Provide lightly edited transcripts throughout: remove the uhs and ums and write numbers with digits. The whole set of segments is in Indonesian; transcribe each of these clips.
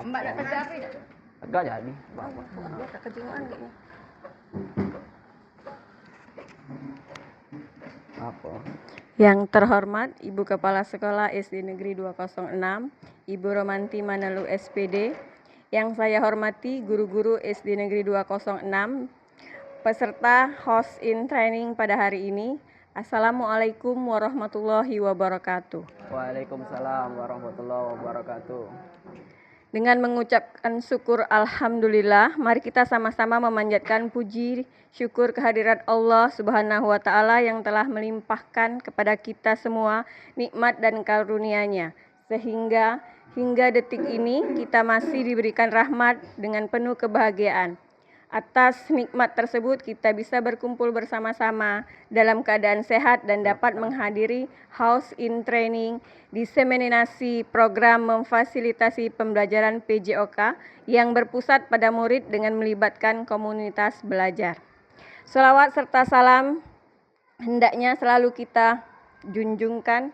Mbak nak kerja apa ya? Agak jadi. Dia tak kejingan kayaknya. Apa? Yang terhormat Ibu Kepala Sekolah SD Negeri 206, Ibu Romanti Manalu SPD. Yang saya hormati guru-guru SD Negeri 206, peserta host in training pada hari ini. Assalamualaikum warahmatullahi wabarakatuh. Waalaikumsalam warahmatullahi wabarakatuh. Dengan mengucapkan syukur Alhamdulillah, mari kita sama-sama memanjatkan puji syukur kehadirat Allah Subhanahu wa Ta'ala yang telah melimpahkan kepada kita semua nikmat dan karunia-Nya, sehingga hingga detik ini kita masih diberikan rahmat dengan penuh kebahagiaan. Atas nikmat tersebut kita bisa berkumpul bersama-sama dalam keadaan sehat dan dapat menghadiri house in training diseminasi program memfasilitasi pembelajaran PJOK yang berpusat pada murid dengan melibatkan komunitas belajar. Selawat serta salam hendaknya selalu kita junjungkan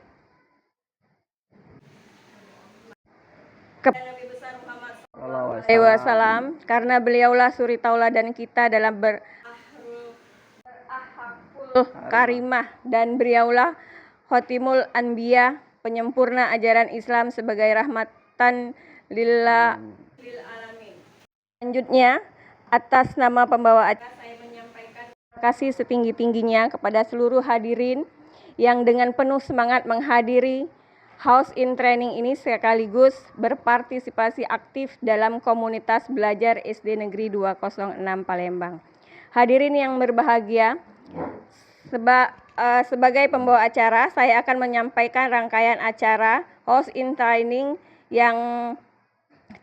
kepada Nabi besar Muhammad SAW, karena beliaulah suri tauladan kita dalam berahlakul karimah, dan beliaulah khotimul anbiya, penyempurna ajaran Islam sebagai rahmatan lil alamin. Selanjutnya, atas nama pembawa acara saya menyampaikan terima kasih setinggi-tingginya kepada seluruh hadirin yang dengan penuh semangat menghadiri house in training ini sekaligus berpartisipasi aktif dalam komunitas belajar SD Negeri 206 Palembang. Hadirin yang berbahagia, sebagai pembawa acara, saya akan menyampaikan rangkaian acara house in training yang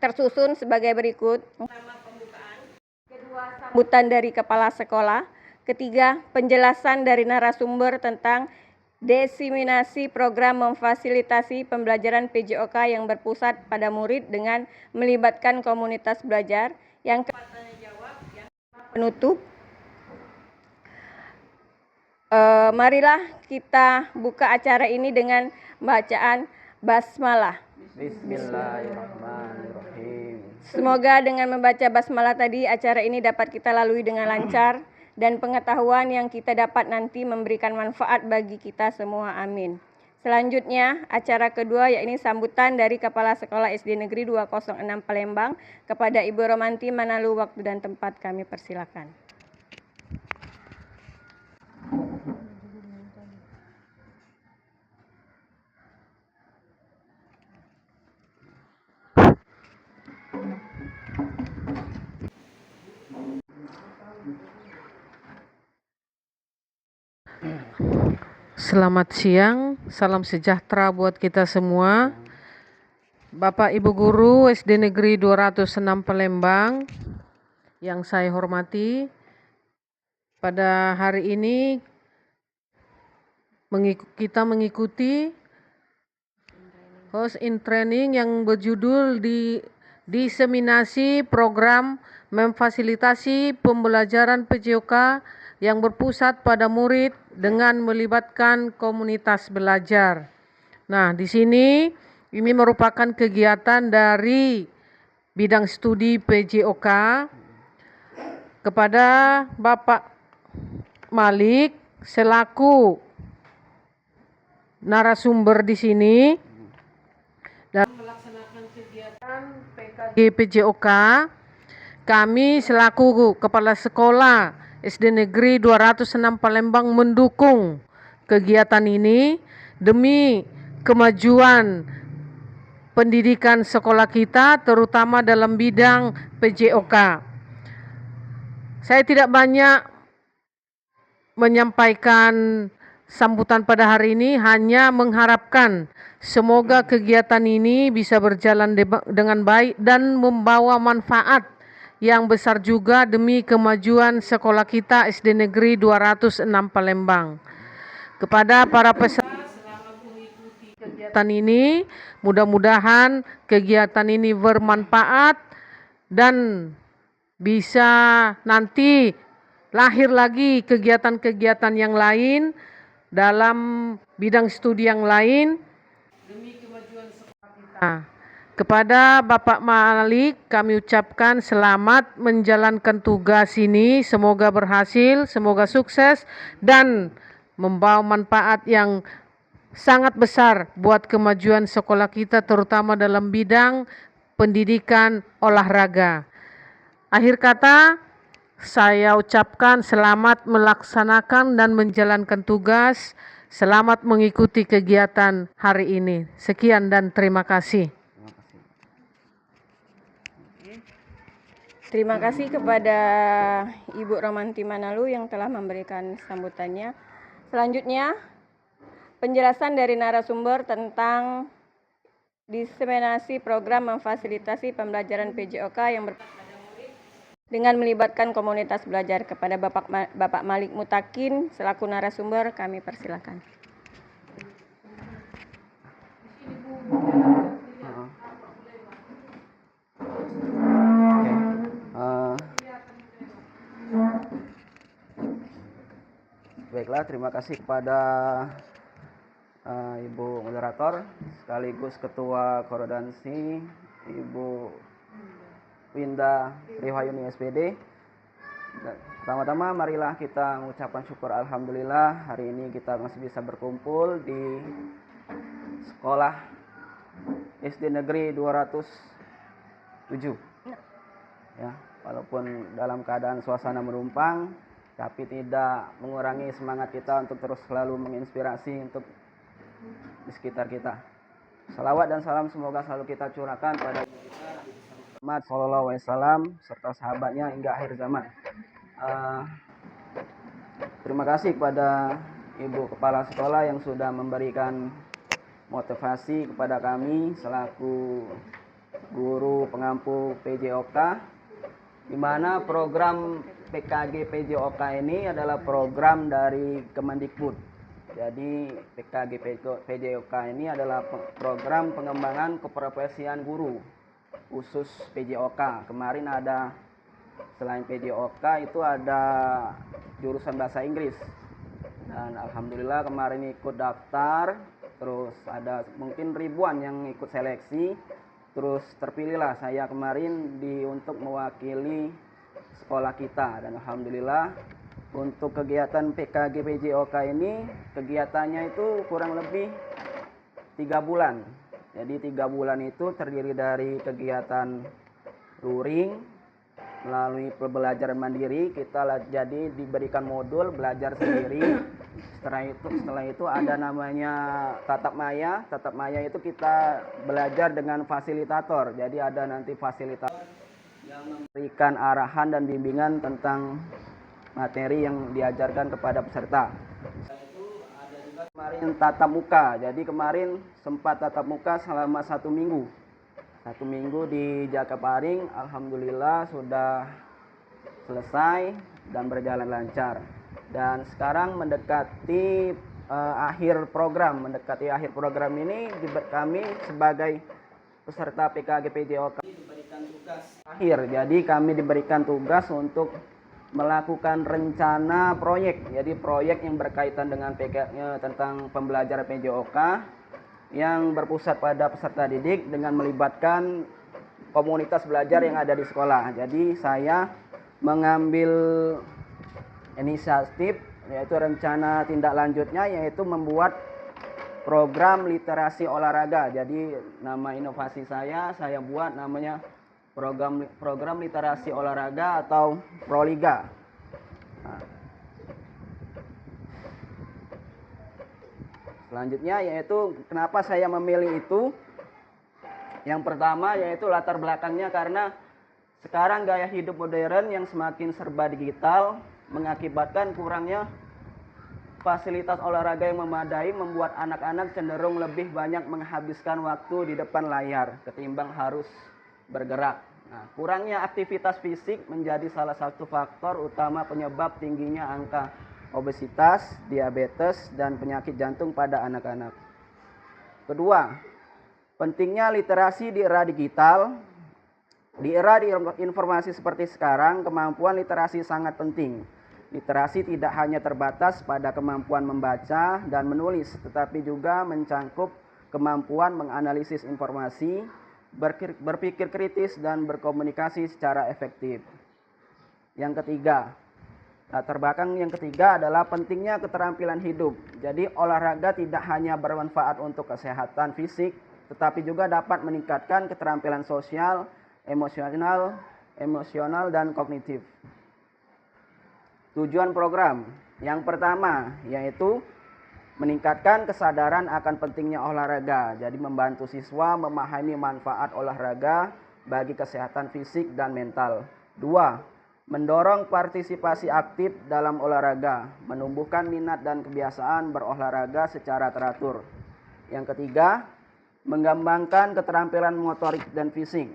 tersusun sebagai berikut. Pertama, pembukaan. Kedua, sambutan dari kepala sekolah. Ketiga, penjelasan dari narasumber tentang diseminasi program memfasilitasi pembelajaran PJOK yang berpusat pada murid dengan melibatkan komunitas belajar. Yang keempat, tanya jawab. Yang penutup. Marilah kita buka acara ini dengan bacaan basmalah. Bismillahirrahmanirrahim. Semoga dengan membaca basmalah tadi acara ini dapat kita lalui dengan lancar dan pengetahuan yang kita dapat nanti memberikan manfaat bagi kita semua. Amin. Selanjutnya, acara kedua yakni sambutan dari Kepala Sekolah SD Negeri 206 Palembang kepada Ibu Romanti Manalu. Waktu dan tempat kami persilakan. Selamat siang, salam sejahtera buat kita semua. Bapak Ibu Guru SD Negeri 206 Palembang yang saya hormati, pada hari ini kita mengikuti host in training yang berjudul diseminasi program memfasilitasi pembelajaran PJOK yang berpusat pada murid dengan melibatkan komunitas belajar. Nah, di sini ini merupakan kegiatan dari bidang studi PJOK kepada Bapak Malik selaku narasumber di sini dan melaksanakan kegiatan PKG PJOK. Kami selaku Kepala Sekolah SD Negeri 206 Palembang mendukung kegiatan ini demi kemajuan pendidikan sekolah kita, terutama dalam bidang PJOK. Saya tidak banyak menyampaikan sambutan pada hari ini, hanya mengharapkan semoga kegiatan ini bisa berjalan dengan baik dan membawa manfaat yang besar juga demi kemajuan sekolah kita SD Negeri 206 Palembang. Kepada para peserta selama mengikuti kegiatan ini, mudah-mudahan kegiatan ini bermanfaat dan bisa nanti lahir lagi kegiatan-kegiatan yang lain dalam bidang studi yang lain demi kemajuan sekolah kita. Kepada Bapak Malik kami ucapkan selamat menjalankan tugas ini, semoga berhasil, semoga sukses dan membawa manfaat yang sangat besar buat kemajuan sekolah kita terutama dalam bidang pendidikan olahraga. Akhir kata, saya ucapkan selamat melaksanakan dan menjalankan tugas, selamat mengikuti kegiatan hari ini. Sekian dan terima kasih. Terima kasih kepada Ibu Romanti Manalu yang telah memberikan sambutannya. Selanjutnya, penjelasan dari narasumber tentang diseminasi program memfasilitasi pembelajaran PJOK yang dengan melibatkan komunitas belajar. Kepada Bapak Malik Mutakin selaku narasumber kami persilakan. Baiklah, terima kasih kepada Ibu Moderator sekaligus Ketua Koordinasi Ibu Winda Rihayuni SPD. Pertama-tama marilah kita mengucapkan syukur alhamdulillah hari ini kita masih bisa berkumpul di sekolah SD Negeri 207. Ya, walaupun dalam keadaan suasana menumpang, tapi tidak mengurangi semangat kita untuk terus selalu menginspirasi untuk di sekitar kita. Salawat dan salam semoga selalu kita curahkan pada Muhammad Sallallahu Alaihi Wasallam serta sahabatnya hingga akhir zaman. Terima kasih kepada Ibu Kepala Sekolah yang sudah memberikan motivasi kepada kami selaku guru pengampu PJOK, di mana program PKG PJOK ini adalah program dari Kemendikbud. Jadi PKG PJOK ini adalah program pengembangan keprofesian guru khusus PJOK. Kemarin ada selain PJOK itu ada jurusan bahasa Inggris. Dan alhamdulillah kemarin ikut daftar, terus ada mungkin ribuan yang ikut seleksi. Terus terpilihlah saya kemarin untuk mewakili sekolah kita, dan alhamdulillah untuk kegiatan PKG PJOK ini kegiatannya itu kurang lebih 3 bulan. Jadi 3 bulan itu terdiri dari kegiatan luring melalui pembelajaran mandiri, kita jadi diberikan modul belajar sendiri. Setelah itu ada namanya tatap maya. Tatap maya itu kita belajar dengan fasilitator. Jadi ada nanti fasilitator yang memberikan arahan dan bimbingan tentang materi yang diajarkan kepada peserta. Ada juga kemarin tatap muka. Jadi kemarin sempat tatap muka selama 1 minggu. 1 minggu di Jakabaring, alhamdulillah sudah selesai dan berjalan lancar. Dan sekarang mendekati akhir program. Mendekati akhir program ini kami sebagai peserta PKG PJOK diberikan tugas akhir. Jadi kami diberikan tugas untuk melakukan rencana proyek. Jadi proyek yang berkaitan dengan tentang pembelajaran PJOK yang berpusat pada peserta didik dengan melibatkan komunitas belajar yang ada di sekolah. Jadi saya mengambil inisiatif, yaitu rencana tindak lanjutnya, yaitu membuat program literasi olahraga. Jadi nama inovasi saya buat namanya program literasi olahraga atau Proliga. Nah, selanjutnya yaitu kenapa saya memilih itu. Yang pertama yaitu latar belakangnya karena sekarang gaya hidup modern yang semakin serba digital mengakibatkan kurangnya fasilitas olahraga yang memadai, membuat anak-anak cenderung lebih banyak menghabiskan waktu di depan layar ketimbang harus bergerak. Nah, kurangnya aktivitas fisik menjadi salah satu faktor utama penyebab tingginya angka obesitas, diabetes, dan penyakit jantung pada anak-anak. Kedua, pentingnya literasi di era digital. Di era informasi seperti sekarang, kemampuan literasi sangat penting. Literasi tidak hanya terbatas pada kemampuan membaca dan menulis, tetapi juga mencangkup kemampuan menganalisis informasi, berpikir kritis, dan berkomunikasi secara efektif. Yang ketiga, latar belakang yang ketiga adalah pentingnya keterampilan hidup. Jadi olahraga tidak hanya bermanfaat untuk kesehatan fisik, tetapi juga dapat meningkatkan keterampilan sosial, emosional, dan kognitif. Tujuan program yang pertama yaitu meningkatkan kesadaran akan pentingnya olahraga. Jadi membantu siswa memahami manfaat olahraga bagi kesehatan fisik dan mental. 2. Mendorong partisipasi aktif dalam olahraga, menumbuhkan minat dan kebiasaan berolahraga secara teratur. Yang ketiga, mengembangkan keterampilan motorik dan fisik,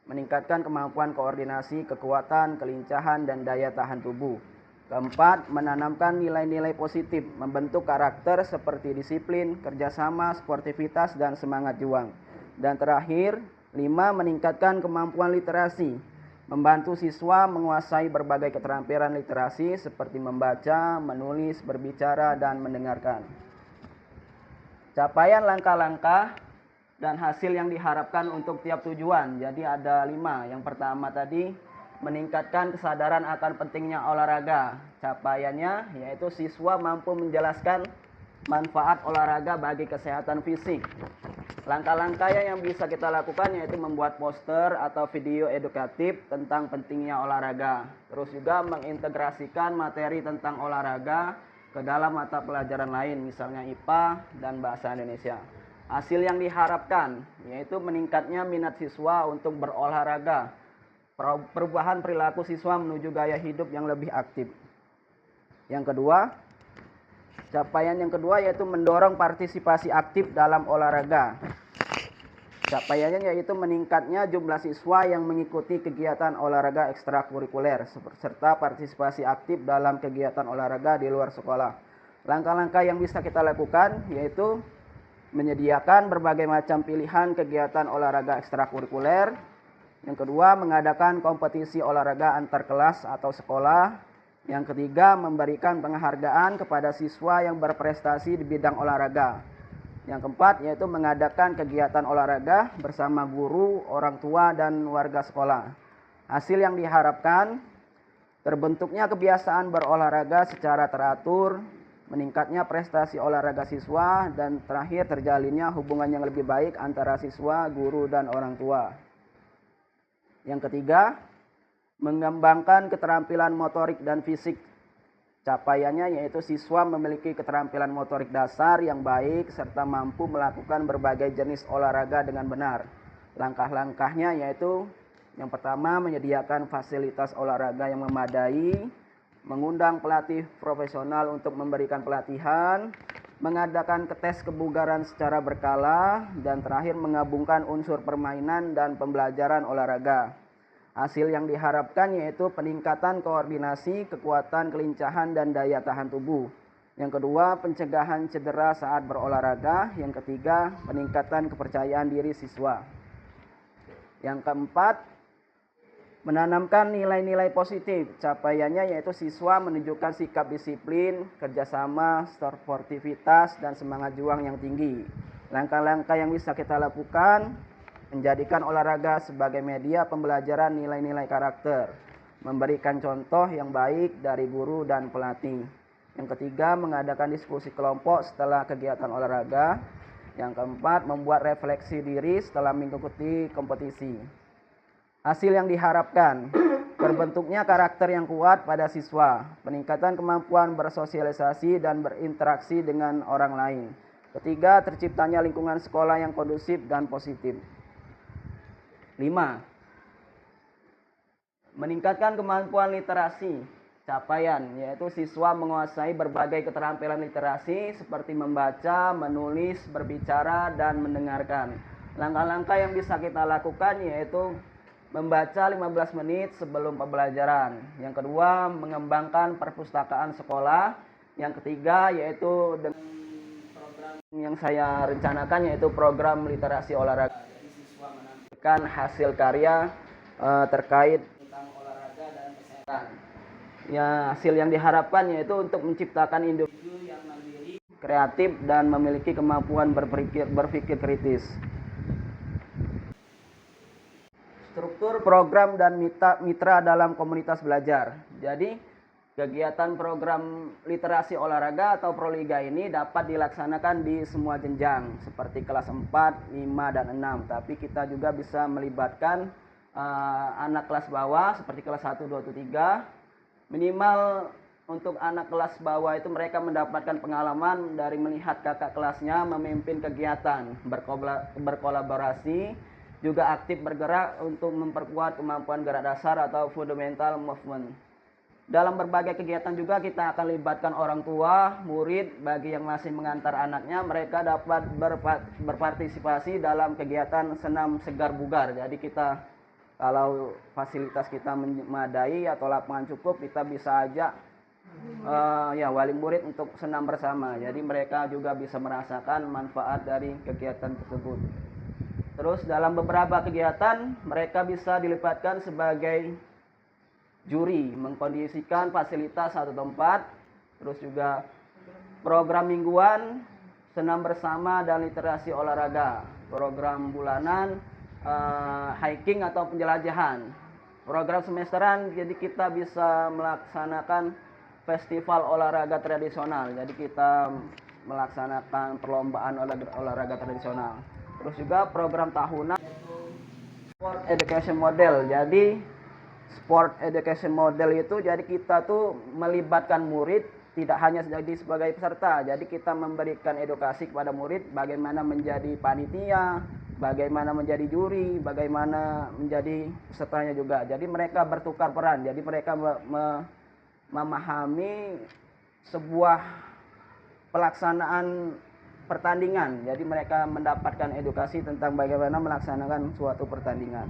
meningkatkan kemampuan koordinasi, kekuatan, kelincahan, dan daya tahan tubuh. Keempat, menanamkan nilai-nilai positif, membentuk karakter seperti disiplin, kerjasama, sportivitas, dan semangat juang. Dan terakhir, 5. Meningkatkan kemampuan literasi, membantu siswa menguasai berbagai keterampilan literasi seperti membaca, menulis, berbicara, dan mendengarkan. Capaian langkah-langkah dan hasil yang diharapkan untuk tiap tujuan. Jadi ada 5. Yang pertama tadi, meningkatkan kesadaran akan pentingnya olahraga. Capaiannya yaitu siswa mampu menjelaskan manfaat olahraga bagi kesehatan fisik. Langkah-langkahnya yang bisa kita lakukan yaitu membuat poster atau video edukatif tentang pentingnya olahraga. Terus juga mengintegrasikan materi tentang olahraga ke dalam mata pelajaran lain, misalnya IPA dan Bahasa Indonesia. Hasil yang diharapkan yaitu meningkatnya minat siswa untuk berolahraga, perubahan perilaku siswa menuju gaya hidup yang lebih aktif. Yang kedua, capaian yang kedua yaitu mendorong partisipasi aktif dalam olahraga. Capaiannya yaitu meningkatnya jumlah siswa yang mengikuti kegiatan olahraga ekstrakurikuler serta partisipasi aktif dalam kegiatan olahraga di luar sekolah. Langkah-langkah yang bisa kita lakukan yaitu menyediakan berbagai macam pilihan kegiatan olahraga ekstrakurikuler. Yang kedua, mengadakan kompetisi olahraga antar kelas atau sekolah. Yang ketiga, memberikan penghargaan kepada siswa yang berprestasi di bidang olahraga. Yang keempat, yaitu mengadakan kegiatan olahraga bersama guru, orang tua, dan warga sekolah. Hasil yang diharapkan, terbentuknya kebiasaan berolahraga secara teratur, meningkatnya prestasi olahraga siswa, dan terakhir terjalinnya hubungan yang lebih baik antara siswa, guru, dan orang tua. Yang ketiga, mengembangkan keterampilan motorik dan fisik. Capaiannya yaitu siswa memiliki keterampilan motorik dasar yang baik serta mampu melakukan berbagai jenis olahraga dengan benar. Langkah-langkahnya yaitu yang pertama, menyediakan fasilitas olahraga yang memadai, mengundang pelatih profesional untuk memberikan pelatihan, mengadakan tes kebugaran secara berkala, dan terakhir menggabungkan unsur permainan dan pembelajaran olahraga. Hasil yang diharapkan yaitu peningkatan koordinasi, kekuatan, kelincahan, dan daya tahan tubuh. Yang kedua, pencegahan cedera saat berolahraga. Yang ketiga, peningkatan kepercayaan diri siswa. Yang keempat, menanamkan nilai-nilai positif. Capaiannya yaitu siswa menunjukkan sikap disiplin, kerjasama, sportivitas, dan semangat juang yang tinggi. Langkah-langkah yang bisa kita lakukan, menjadikan olahraga sebagai media pembelajaran nilai-nilai karakter, memberikan contoh yang baik dari guru dan pelatih. Yang ketiga, mengadakan diskusi kelompok setelah kegiatan olahraga. Yang keempat, membuat refleksi diri setelah mengikuti kompetisi. Hasil yang diharapkan, terbentuknya karakter yang kuat pada siswa, peningkatan kemampuan bersosialisasi dan berinteraksi dengan orang lain. Ketiga, terciptanya lingkungan sekolah yang kondusif dan positif. 5. Meningkatkan kemampuan literasi. Capaian yaitu siswa menguasai berbagai keterampilan literasi seperti membaca, menulis, berbicara, dan mendengarkan. Langkah-langkah yang bisa kita lakukan yaitu membaca 15 menit sebelum pembelajaran. Yang kedua, mengembangkan perpustakaan sekolah. Yang ketiga yaitu dengan program yang saya rencanakan yaitu program literasi olahraga. Jadi siswa menampilkan hasil karya terkait tentang olahraga dan kesehatan. Ya, hasil yang diharapkan yaitu untuk menciptakan individu yang mandiri, kreatif, dan memiliki kemampuan berpikir kritis. Struktur program dan mitra dalam komunitas belajar. Jadi kegiatan program literasi olahraga atau Proliga ini dapat dilaksanakan di semua jenjang seperti kelas 4, 5, dan 6. Tapi kita juga bisa melibatkan anak kelas bawah seperti kelas 1, 2, 3. Minimal untuk anak kelas bawah itu mereka mendapatkan pengalaman dari melihat kakak kelasnya memimpin kegiatan, berkolaborasi, juga aktif bergerak untuk memperkuat kemampuan gerak dasar atau fundamental movement. Dalam berbagai kegiatan juga kita akan libatkan orang tua, murid. Bagi yang masih mengantar anaknya, mereka dapat berpartisipasi dalam kegiatan senam segar bugar. Jadi kita, kalau fasilitas kita memadai atau lapangan cukup, kita bisa ajak wali murid untuk senam bersama. Jadi mereka juga bisa merasakan manfaat dari kegiatan tersebut. Terus dalam beberapa kegiatan mereka bisa dilibatkan sebagai juri, mengkondisikan fasilitas satu tempat. Terus juga program mingguan, senam bersama dan literasi olahraga. Program bulanan, hiking atau penjelajahan. Program semesteran, jadi kita bisa melaksanakan festival olahraga tradisional. Jadi kita melaksanakan perlombaan olahraga tradisional. Terus juga program tahunan sport education model. Jadi sport education model itu jadi kita tuh melibatkan murid tidak hanya jadi sebagai peserta. Jadi kita memberikan edukasi kepada murid bagaimana menjadi panitia, bagaimana menjadi juri, bagaimana menjadi pesertanya juga. Jadi mereka bertukar peran. Jadi mereka memahami sebuah pelaksanaan pertandingan. Jadi mereka mendapatkan edukasi tentang bagaimana melaksanakan suatu pertandingan.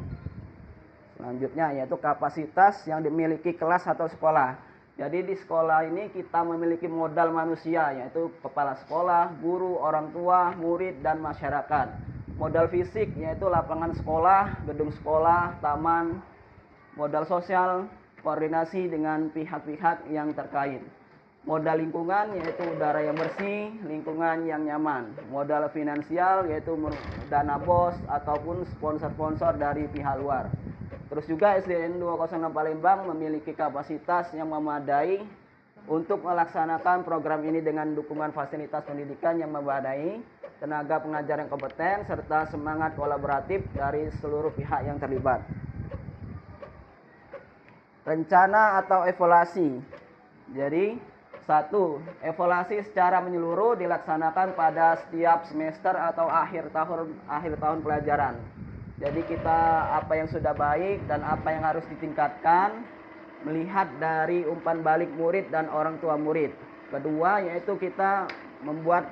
Selanjutnya yaitu kapasitas yang dimiliki kelas atau sekolah. Jadi di sekolah ini kita memiliki modal manusia, yaitu kepala sekolah, guru, orang tua, murid, dan masyarakat. Modal fisik yaitu lapangan sekolah, gedung sekolah, taman. Modal sosial, koordinasi dengan pihak-pihak yang terkait. Modal lingkungan yaitu udara yang bersih, lingkungan yang nyaman. Modal finansial yaitu dana BOS ataupun sponsor-sponsor dari pihak luar. Terus juga SDN 206 Palembang memiliki kapasitas yang memadai untuk melaksanakan program ini dengan dukungan fasilitas pendidikan yang memadai, tenaga pengajar yang kompeten, serta semangat kolaboratif dari seluruh pihak yang terlibat. Rencana atau evaluasi. Jadi, 1. Evaluasi secara menyeluruh dilaksanakan pada setiap semester atau akhir tahun pelajaran. Jadi kita apa yang sudah baik dan apa yang harus ditingkatkan, melihat dari umpan balik murid dan orang tua murid. Kedua yaitu kita membuat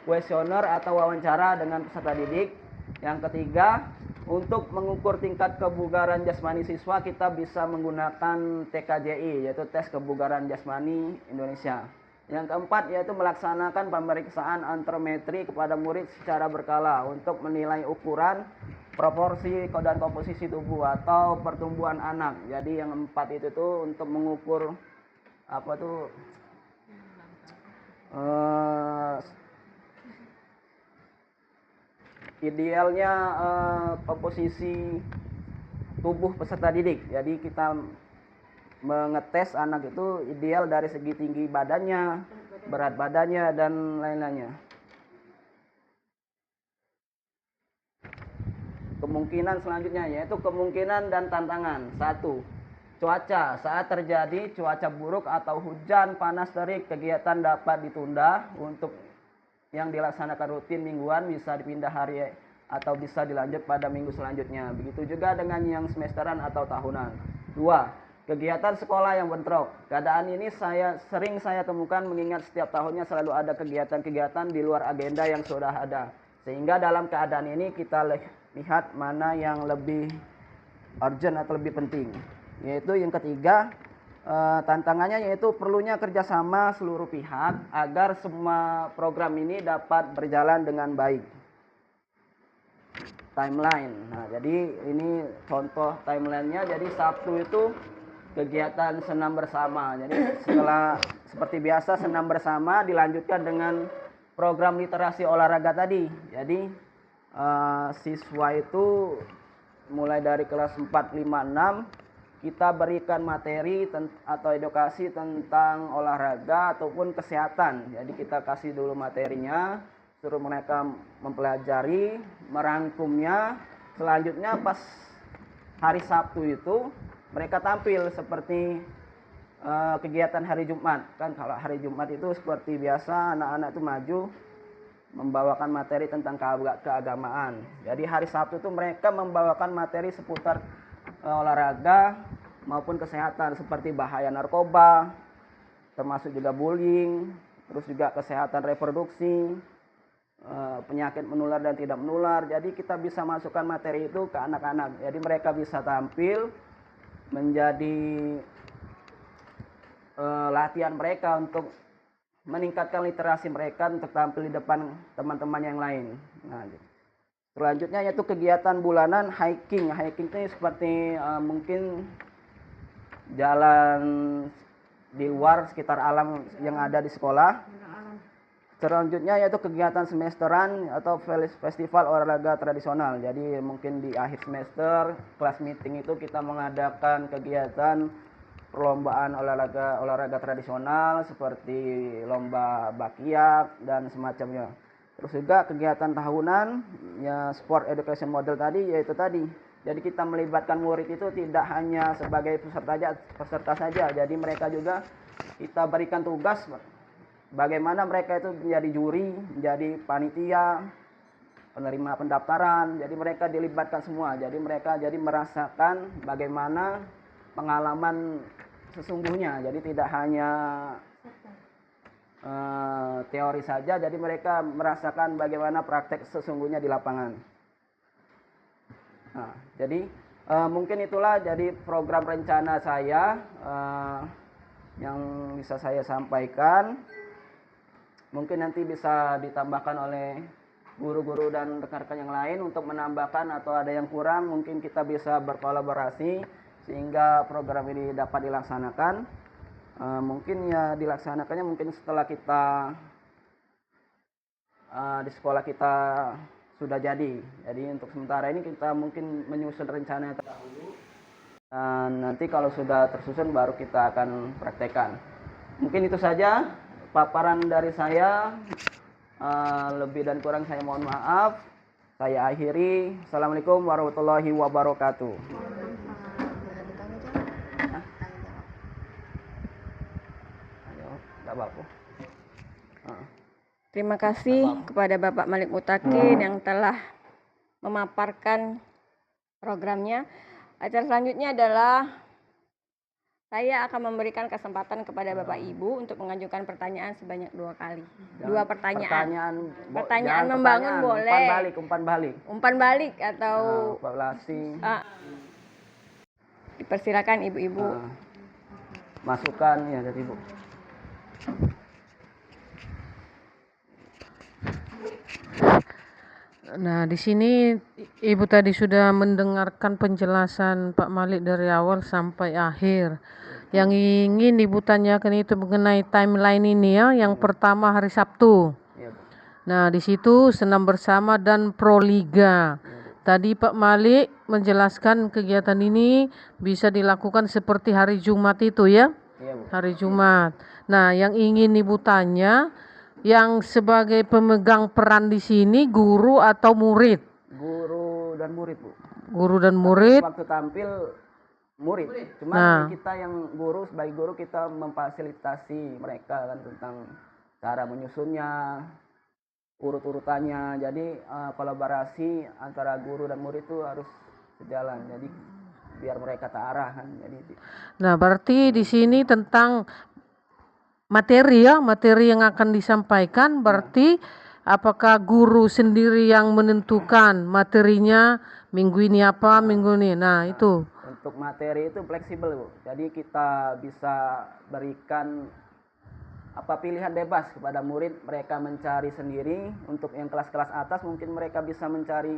kuesioner atau wawancara dengan peserta didik. Yang ketiga, untuk mengukur tingkat kebugaran jasmani siswa kita bisa menggunakan TKJI yaitu tes kebugaran jasmani Indonesia. Yang keempat yaitu melaksanakan pemeriksaan antrometri kepada murid secara berkala untuk menilai ukuran, proporsi dan komposisi tubuh atau pertumbuhan anak. Jadi yang empat itu tuh untuk mengukur idealnya komposisi tubuh peserta didik. Jadi kita mengetes anak itu ideal dari segi tinggi badannya, berat badannya, dan lain-lainnya. Kemungkinan selanjutnya yaitu kemungkinan dan tantangan. 1. Cuaca. Saat terjadi cuaca buruk atau hujan, panas, terik, kegiatan dapat ditunda. Untuk yang dilaksanakan rutin mingguan bisa dipindah hari atau bisa dilanjut pada minggu selanjutnya. Begitu juga dengan yang semesteran atau tahunan. 2. Kegiatan sekolah yang bentrok. Keadaan ini sering saya temukan mengingat setiap tahunnya selalu ada kegiatan-kegiatan di luar agenda yang sudah ada. Sehingga dalam keadaan ini kita lihat mana yang lebih urgent atau lebih penting. Yaitu yang ketiga, tantangannya yaitu perlunya kerjasama seluruh pihak agar semua program ini dapat berjalan dengan baik. Timeline. Nah, jadi ini contoh timelinenya. Jadi Sabtu itu kegiatan senam bersama. Jadi setelah seperti biasa senam bersama dilanjutkan dengan program literasi olahraga tadi. Jadi siswa itu mulai dari kelas 4, 5, 6 kita berikan materi atau edukasi tentang olahraga ataupun kesehatan. Jadi kita kasih dulu materinya, suruh mereka mempelajari, merangkumnya. Selanjutnya pas hari Sabtu itu mereka tampil seperti kegiatan hari Jumat. Kan kalau hari Jumat itu seperti biasa anak-anak itu maju membawakan materi tentang keagamaan. Jadi hari Sabtu itu mereka membawakan materi seputar olahraga maupun kesehatan seperti bahaya narkoba, termasuk juga bullying, terus juga kesehatan reproduksi, penyakit menular dan tidak menular. Jadi kita bisa masukkan materi itu ke anak-anak. Jadi mereka bisa tampil menjadi latihan mereka untuk meningkatkan literasi mereka untuk tampil di depan teman-teman yang lain. Nah, selanjutnya yaitu kegiatan bulanan hiking. Hiking itu seperti mungkin jalan di luar sekitar alam yang ada di sekolah. Selanjutnya yaitu kegiatan semesteran atau festival olahraga tradisional. Jadi mungkin di akhir semester kelas meeting itu kita mengadakan kegiatan perlombaan olahraga tradisional seperti lomba bakyak dan semacamnya. Terus juga kegiatan tahunan ya sport education model tadi yaitu tadi. Jadi kita melibatkan murid itu tidak hanya sebagai peserta saja. Jadi mereka juga kita berikan tugas bagaimana mereka itu menjadi juri, menjadi panitia, penerima pendaftaran. Jadi mereka dilibatkan semua. Jadi mereka merasakan bagaimana pengalaman sesungguhnya. Jadi tidak hanya teori saja, jadi mereka merasakan bagaimana praktek sesungguhnya di lapangan. Nah, jadi mungkin itulah jadi program rencana saya yang bisa saya sampaikan. Mungkin nanti bisa ditambahkan oleh guru-guru dan rekan-rekan yang lain untuk menambahkan atau ada yang kurang, mungkin kita bisa berkolaborasi sehingga program ini dapat dilaksanakan. Mungkin ya dilaksanakannya mungkin setelah kita di sekolah kita sudah jadi. Jadi untuk sementara ini kita mungkin menyusun rencana terdahulu dan nanti kalau sudah tersusun baru kita akan praktekkan. Mungkin itu saja paparan dari saya. Lebih dan kurang saya mohon maaf. Saya akhiri. Assalamualaikum warahmatullahi wabarakatuh. Terima kasih kepada Bapak Malik Mutakin yang telah memaparkan programnya. Acara selanjutnya adalah saya akan memberikan kesempatan kepada Bapak Ibu untuk mengajukan pertanyaan sebanyak 2 kali. 2 pertanyaan. Pertanyaan membangun boleh. Umpan balik atau evaluasi. Dipersilakan Ibu-ibu. Masukan ya dari Ibu. Nah, di sini Ibu tadi sudah mendengarkan penjelasan Pak Malik dari awal sampai akhir. Yang ingin Ibu tanyakan itu mengenai timeline ini ya. Yang pertama hari Sabtu. Nah, di situ senam bersama dan proliga. Tadi Pak Malik menjelaskan kegiatan ini bisa dilakukan seperti hari Jumat itu ya. Hari Jumat. Nah, yang ingin Ibu tanya, yang sebagai pemegang peran di sini guru atau murid? Guru dan murid, Bu. Guru dan murid. Waktu tampil murid. Cuma kita yang guru, sebagai guru kita memfasilitasi mereka kan tentang cara menyusunnya, urut-urutannya. Jadi kolaborasi antara guru dan murid itu harus sejalan. Jadi biar mereka terarah kan. Nah, berarti di sini tentang materi ya, materi yang akan disampaikan berarti apakah guru sendiri yang menentukan materinya minggu ini apa, minggu ini. Nah, itu. Untuk materi itu fleksibel, Bu. Jadi kita bisa berikan pilihan bebas kepada murid, mereka mencari sendiri. Untuk yang kelas-kelas atas mungkin mereka bisa mencari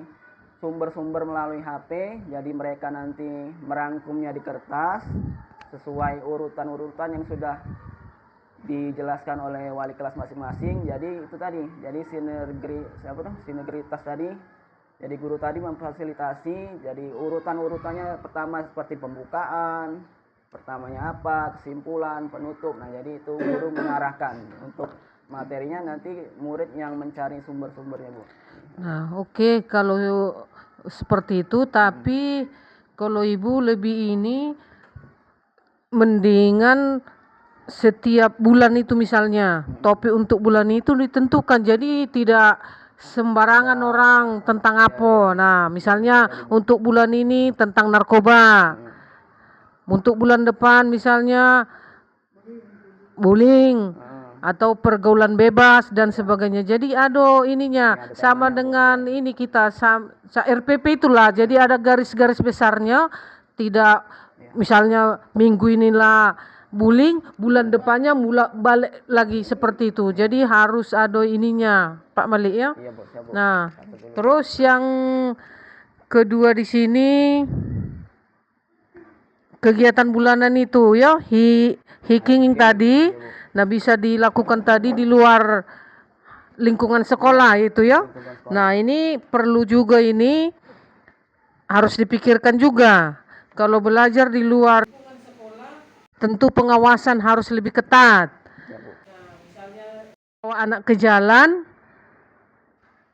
sumber-sumber melalui HP. Jadi mereka nanti merangkumnya di kertas sesuai urutan-urutan yang sudah dijelaskan oleh wali kelas masing-masing. Jadi itu tadi, jadi sinergitas tadi. Jadi guru tadi memfasilitasi, jadi urutannya pertama seperti pembukaan, pertamanya apa, kesimpulan, penutup. Nah, jadi itu guru mengarahkan untuk materinya, nanti murid yang mencari sumber-sumbernya, Bu. Nah, oke, kalau seperti itu, tapi kalau Ibu lebih ini mendingan setiap bulan itu misalnya topik untuk bulan itu ditentukan, jadi tidak sembarangan orang tentang apa. Nah, misalnya untuk bulan ini tentang narkoba, untuk bulan depan misalnya bullying atau pergaulan bebas dan sebagainya. Jadi ada ininya, sama dengan ini kita RPP itulah. Jadi ada garis-garis besarnya, tidak misalnya minggu inilah bullying, bulan depannya balik lagi seperti itu. Jadi harus ada ininya, Pak Malik ya. Iya, Bu. Siap, Bu. Nah, terus yang kedua di sini kegiatan bulanan itu ya, hiking tadi. Nah, bisa dilakukan tadi di luar lingkungan sekolah itu ya. Nah, ini perlu juga, ini harus dipikirkan juga. Kalau belajar di luar tentu pengawasan harus lebih ketat. Kalau anak ke jalan,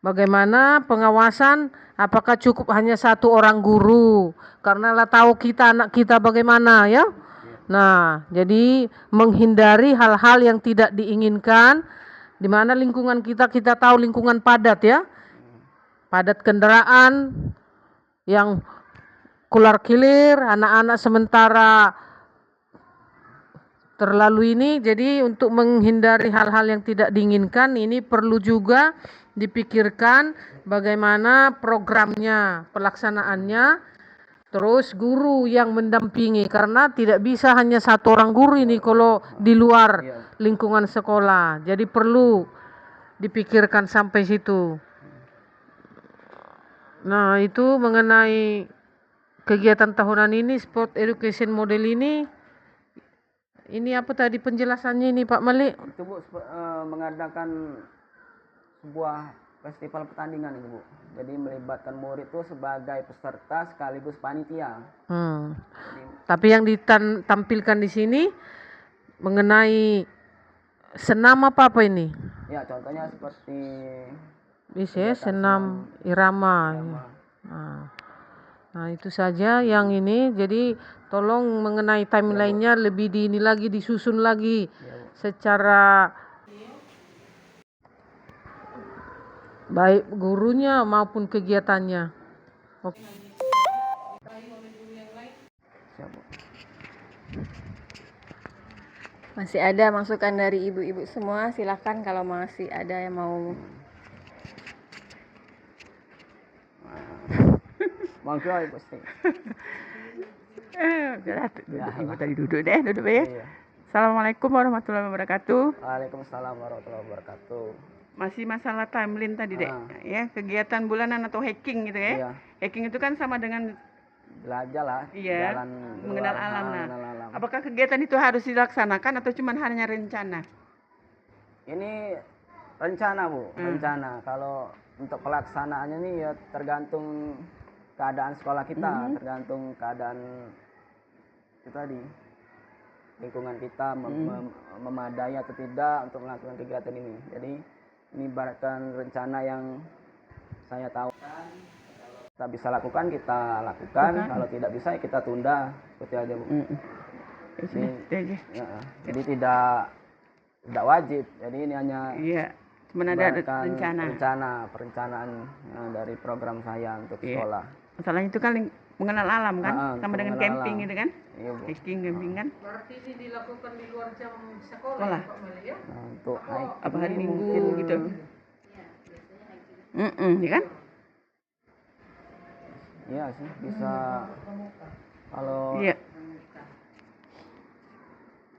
bagaimana pengawasan? Apakah cukup hanya satu orang guru? Karena lah tahu kita anak kita bagaimana ya. Nah, jadi menghindari hal-hal yang tidak diinginkan. Di mana lingkungan kita tahu lingkungan padat ya. Padat kendaraan yang keluar kilir, anak-anak sementara terlalu ini. Jadi untuk menghindari hal-hal yang tidak diinginkan, ini perlu juga dipikirkan bagaimana programnya, pelaksanaannya, terus guru yang mendampingi, karena tidak bisa hanya satu orang guru ini kalau di luar lingkungan sekolah. Jadi perlu dipikirkan sampai situ. Nah, itu mengenai kegiatan tahunan ini, sport education model ini. Ini apa tadi penjelasannya ini Pak Malik? Itu, Bu, mengadakan sebuah festival pertandingan itu, Bu. Jadi melibatkan murid itu sebagai peserta sekaligus panitia. Tapi yang ditampilkan di sini mengenai senam apa ini? Ya, contohnya seperti Bisa senam irama. Nah, itu saja yang ini. Jadi tolong mengenai timelinenya lebih ini lagi, disusun lagi secara baik gurunya maupun kegiatannya. Oke. Siap, Bu. Masih ada masukan dari ibu-ibu semua, silakan kalau masih ada yang mau. Monggo, Ibu Sri. Ibu tadi duduk deh, duduk ya. Iya. Assalamualaikum warahmatullahi wabarakatuh. Waalaikumsalam warahmatullahi wabarakatuh. Masih masalah timeline tadi dek, ya kegiatan bulanan atau hacking gitu ya. Iya. Hacking itu kan sama dengan Belajar lah, iya, jalan mengenal luar, alam. Nah, mengenal alam. apakah kegiatan itu harus dilaksanakan atau cuma hanya rencana? Ini rencana, Bu, rencana. Kalau untuk pelaksanaannya nih ya tergantung keadaan sekolah kita, tergantung keadaan itu tadi, lingkungan kita memadai atau tidak untuk melakukan kegiatan ini. Jadi ini ibaratkan rencana yang saya tahu kita bisa lakukan, kita lakukan. Kalau tidak bisa ya kita tunda, seperti aja, Bu. Jadi tidak wajib. Jadi ini hanya cuma ada perencanaan dari program saya untuk sekolah. Masalahnya itu kan mengenal alam kan, sama dengan camping alam. gitu kan. Iya, Bu. Hiking, camping kan. Berarti ini dilakukan di luar jam sekolah. Pak Malik ya? Nah, untuk Apa hari Minggu gitu. Ya kan? Iya sih, bisa. Kalau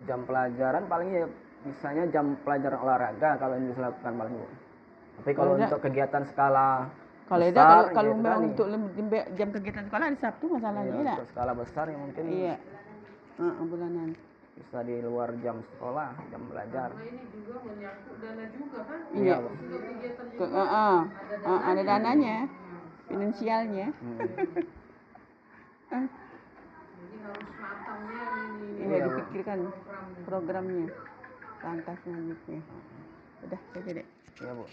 jam pelajaran paling ya misalnya jam pelajaran olahraga kalau ini bisa lakukan paling, Bu. Tapi kalau untuk kegiatan skala kalau besar, kalau gitu memang tadi. untuk jam kegiatan sekolah hari Sabtu masalahnya Iya, untuk skala besar ya mungkin. Iya. Bulanan. bisa di luar jam sekolah, jam belajar. Ini juga menyangkut dana juga kan? Iya. Bu. Untuk kegiatan Ke, juga ada dananya, finansialnya. Jadi harus matangnya ini. Iya, Iya, Bu. dipikirkan programnya, langkah selanjutnya. Udah saja deh. Iya, Bu.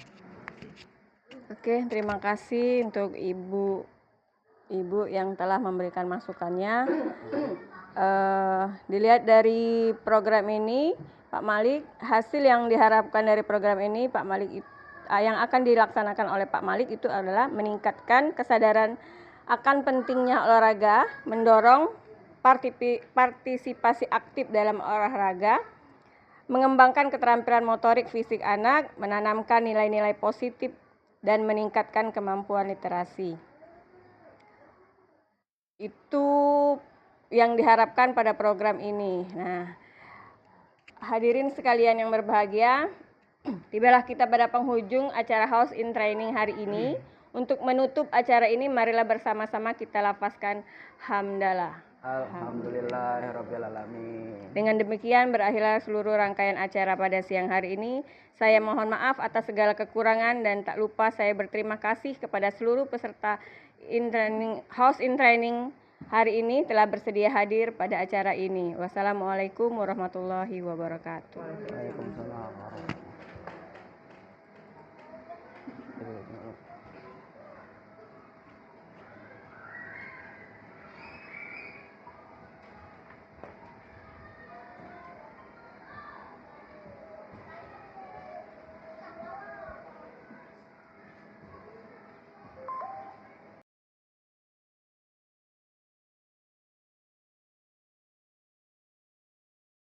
Oke, terima kasih untuk ibu yang telah memberikan masukannya. Dilihat dari program ini, Pak Malik, hasil yang diharapkan dari program ini, Pak Malik yang akan dilaksanakan oleh Pak Malik itu adalah meningkatkan kesadaran akan pentingnya olahraga, mendorong partisipasi aktif dalam olahraga, mengembangkan keterampilan motorik fisik anak, menanamkan nilai-nilai positif, dan meningkatkan kemampuan literasi. Itu yang diharapkan pada program ini. Nah, hadirin sekalian yang berbahagia, tibalah kita pada penghujung acara House in Training hari ini. Untuk menutup acara ini, marilah bersama-sama kita lafazkan hamdalah. Alhamdulillahirrabbilalamin. Dengan demikian berakhirlah seluruh rangkaian acara pada siang hari ini. Saya mohon maaf atas segala kekurangan dan tak lupa saya berterima kasih kepada seluruh peserta House in Training hari ini telah bersedia hadir pada acara ini. Wassalamualaikum warahmatullahi wabarakatuh. Waalaikumsalam warahmatullahi wabarakatuh.